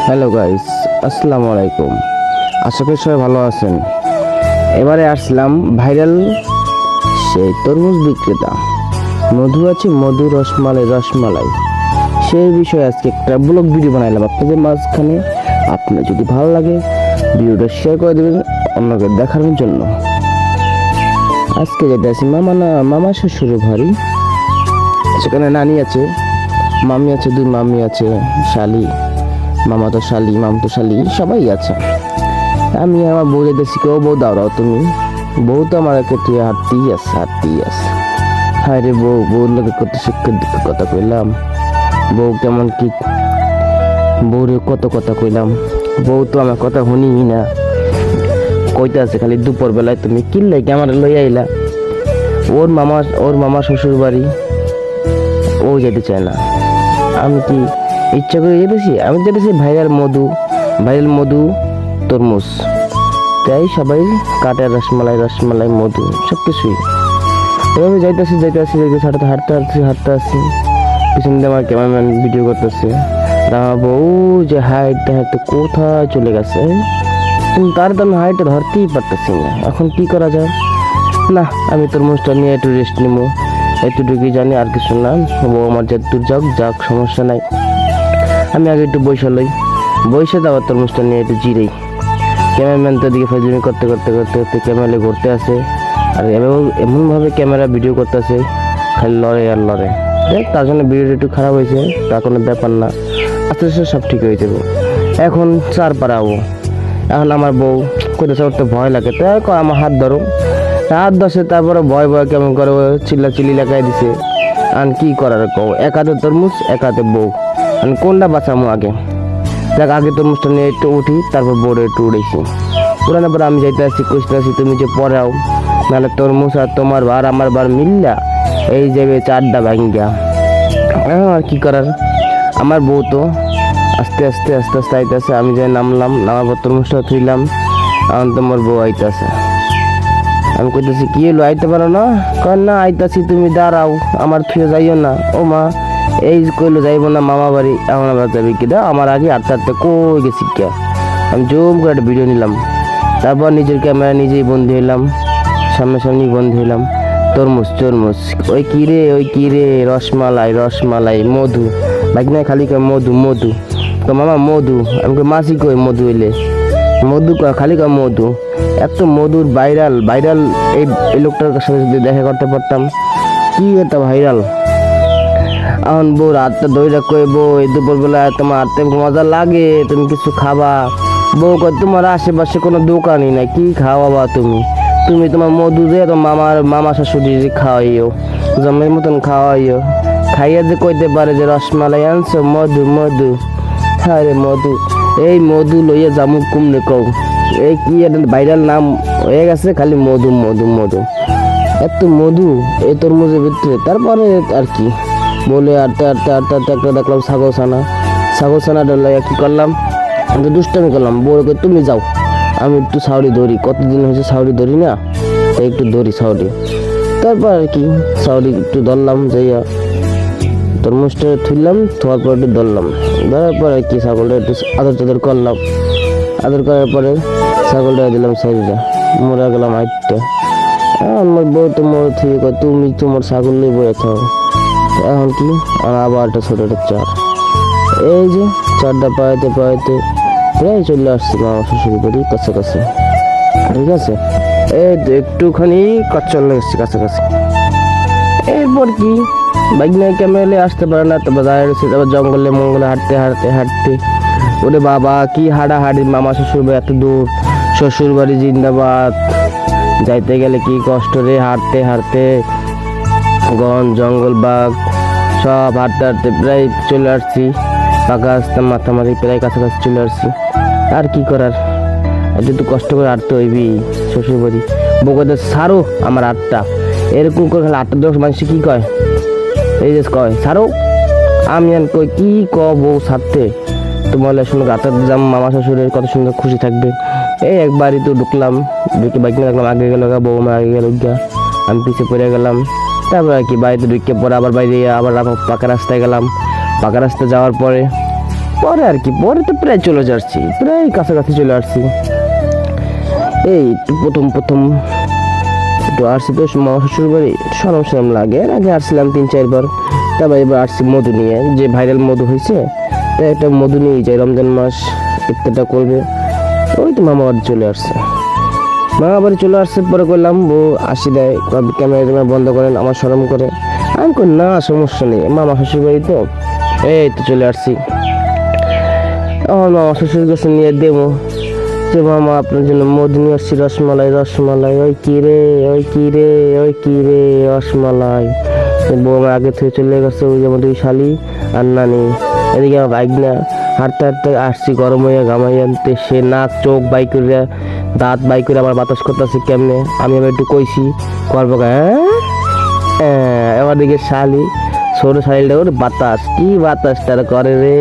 Hello guys, আসসালামু আলাইকুম। আশা করি সবাই ভালো আছেন। এবারে আসলাম ভাইরাল সেই তরমুজ বিক্রেতা মধু আছে, মধু রসমালাই সেই বিষয়ে আজকে একটা ব্লগ ভিডিও বানাইলাম আপনাদের মাঝখানে। আপনার যদি ভালো লাগে ভিডিওটা শেয়ার করে দেবেন অন্যকে দেখানোর জন্য। আজকে যেটা আছে মামা শ্বশুরের বাড়ি, সেখানে নানি আছে, মামি আছে, দুই মামি আছে, শালি, মামা তো শালি, সবাই আছে। আমি আমার বউ যেতেছি, কেউ বউ দাঁড়াও তুমি, বউ তো আমার ক্ষেত্রে হাঁটতেই আছে। হায় রে বউর লোকে কত শিক্ষার দিকে কথা কইলাম, বউ কেমন কি, বউরে কত কথা কইলাম, বউ তো আমার কথা শুনি না, কইতে আছে খালি দুপুর বেলায় তুমি কিনলে কি আমার লই আইলা। ওর মামা শ্বশুর বাড়ি, ও যেতে চায় না। আমি কি ইচ্ছা করে যেতেছি? আমি যেতেছি ভাইরাল মধু তরমুজ, তাই সবাই কাটে রসমালাই মধু সব কিছুই। এভাবে যাইতেছি হাঁটতে আসি, পিছন দিয়ে আমার ক্যামেরাম্যান ভিডিও করতেছে। আমার বউ যে হাইটটা কোথায় চলে গেছে, কিন্তু তার তো আমি হাইটটা ধরতেই পারতেছি না। এখন কি করা যায়? না, আমি তরমুজটা নিয়ে একটু রেস্ট নিবো, এতটুকুই জানি, আর কিছু না। বউ আমার যতদূর যাক সমস্যা নাই। আমি আগে একটু বসে যাওয়ার তরমুজটা নিয়ে একটু জিরেই। ক্যামেরাম্যান তো দিকে ফাজলামি করতে ক্যামেরা ঘুরতে আসে, আর এমনভাবে ক্যামেরা ভিডিও করতেছে, খালি লড়ে। দেখ, তার জন্য ভিডিওটা একটু খারাপ হয়েছে, তার কোনো ব্যাপার না, আস্তে আস্তে সব ঠিক হয়ে যাবো। এখন চার পাড়াবো। এখন আমার বউ কোথাও উঠতে ভয় লাগে, তাই আমার হাত ধরছে, তারপরে ভয় কেমন করে চিল্লি লাগাই দিছে। আর কি করার কও, এক হাতে তরমুজ এক হাতে বউ, আমি কোনটা বাঁচামো আগে? দেখ, আগে তরমুজটা নিয়ে একটু উঠি, তারপর বোর্ডে একটু উঠেছি। উড়ানোর পরে আমি যাইতে আসছি, কইতে আসি তুমি যে পড়াও, নাহলে তরমুজ আর তোমার বার আমার বার মিললা এই যাবে চারটা ভাঙ্গা। আর কি করার, আমার বউ তো আস্তে আস্তে আইতেছে। আমি যাই নামার পর তরমুজটা থুইলাম, এখন তোমার বউ আইতেছে। আমি কইতেছি কি হলো, আইতে পারো না? কয় না, আইতাছি, তুমি দাঁড়াও, আমার থুয়ে যাইও না। ও মা, এই কইলো যাইবো না মামা বাড়ি, এখন আবার যাবি কি? দাও, আমার আগে আটতে কই গেছি কে? আমি জুম করে একটা ভিডিও নিলাম, তারপর নিজের ক্যামেরা নিজেই বন্দি হইলাম, সামনাসামনি বন্দি হইলাম। তরমুজ ওই কি রে রসমালাই মধু, বাইক নাই খালি কয় মধু মামা মধু। আমি কই মাসি কই মধু হইলে মধু কয়, খালি কয় মধু। এত মধুর ভাইরাল এই লোকটার সাথে যদি দেখা করতে পারতাম, কি এটা ভাইরাল। এখন বউ রাতটা দইরা কইব, এই দুপুরবেলা তোমার হাতে মজা লাগে, তুমি কিছু খাবা। বউ কয় তোমার আশেপাশে কোনো দোকানই নাই, কি খাওয়াবা তুমি তোমার মধু দিয়ে তোমার মামা শাশুড়ি খাওয়াইও, জমের মতন খাওয়াইও। খাইয়া যে কইতে পারে যে রসমালাই আনছো, মধু। হ্যাঁ রে মধু, এই মধু লইয়া জামু কুমনে কও, এই কি একটা ভাইরাল নাম হয়ে গেছে, খালি মধু। এত মধু এই তরমুজের ভিতরে। তারপরে আর কি বলে আটতে একটা দেখলাম ছাগল ছানাটা লইয়া কি করলাম, দুষ্টামি করলাম। বউকে তুমি যাও, আমি একটু সাউরি ধরি, কতদিন হয়েছে সাউরি ধরি না, তাই একটু ধরি সাউরি। তারপর আর কি সাউরি একটু ধরলাম, যাইয়া তরমুজটা থুইলাম, থোয়ার পর একটু ধরার পর আর কি ছাগলটা একটু আদর করলাম। আদর করার পরে ছাগলটা দিলাম সাইডটা, মরে গেলাম হাইটটা। আমার বউ তো মরে থেকে তুমি তোমার ছাগল নিয়ে বয়ে থাও। এখন কি, আবার একটা ছোট চার, এই যে চারটা পাইতে প্রায় চলে আসছি মামা শ্বশুর বাড়ি কাছাকাছি। ঠিক আছে, এই তো একটুখানি চলে গেছি কাছাকাছি। এরপর কি বাইক নিয়ে ক্যামেরা আসতে পারে না, তারপর তারপর জঙ্গলে হাঁটতে ওরে বাবা, কি হাঁটাহাঁটি, মামা শ্বশুর বাড়ি এত দূর, শ্বশুর বাড়ি জিন্দাবাদ। যাইতে গেলে কি কষ্ট রে, হাঁটতে জঙ্গল বাঘ সব হাঁটতে প্রায় চলে আসছি। পাকা আসতাম মাথামারি প্রায় কাছাকাছি চলে আসছি। আর কি করার, একটু কষ্ট করে হাঁটতে হইবি শ্বশুর বাড়ি। বউকে সারো আমার আটটা, এরকম করে খালি 8টা 10 মানুষ কি কয়, এই যে কয় সারো। আমি কই কি বউ ছাড়তে, তোমার শুনে রাতের যাম মামা শ্বশুরের কত সুন্দর খুশি থাকবে। এই একবারই তো ঢুকে বাইক নিয়ে রাখলাম, আগে গেল বউ আমার আগে গেল, আমি পিছিয়ে পড়ে গেলাম। তারপর আর কি বাড়িতে ঢুকে পরে আবার বাইরে আবার পাকা রাস্তায় গেলাম। পাকা রাস্তায় যাওয়ার পরে পরে আর কি, পরে তো প্রায় চলে যাচ্ছি, প্রায় কাছাকাছি চলে আসছি। এই একটু প্রথম প্রথম একটু আসছি তো মামা শ্বশুর বাড়ি, সরম সরম লাগে। এর আগে আসছিলাম 3-4 বার, তারপর এবার আসছি মধু নিয়ে, যে ভাইরাল মধু হয়েছে, তাই একটা মধু নিয়ে যাই। রমজান মাস ইফতারটা করবে, ওই তো মামা বাড়ি চলে আসছে। মামা বাড়ি চলে আসছে পরে করলাম বউ আসি দেয়, ক্যামেরা বন্ধ করেন, আমার শরম করে। আমি কই না সমস্যা নেই, মামা শ্বশুর বাড়ি তো, এই তো চলে আসছি। আমার মামা শ্বশুর কাছে নিয়ে দেবো যে মামা আপনার জন্য মধু নিয়ে আসছি, রসমালাই রসমালাই। ওই কি রে, ওই কি রে, ওই কি রে, রসমালাই। বউ আমার আগে থেকে চলে গেছে, ওই যেমন দুই শালি আর নানি। এদিকে আমার বাইক না, হাঁটতে হাঁটতে আসছি, গরম হইয়া ঘামাইয়া আনতে, সে নাক চোখ বাই করে, দাঁত বাই করে আমার বাতাস করতেছে কেমনে। আমি আবার একটু কইছি, করবো হ্যাঁ। এবার দিকে শালি, ছোট শালিটা ওর বাতাস, কি বাতাস তার করে রে।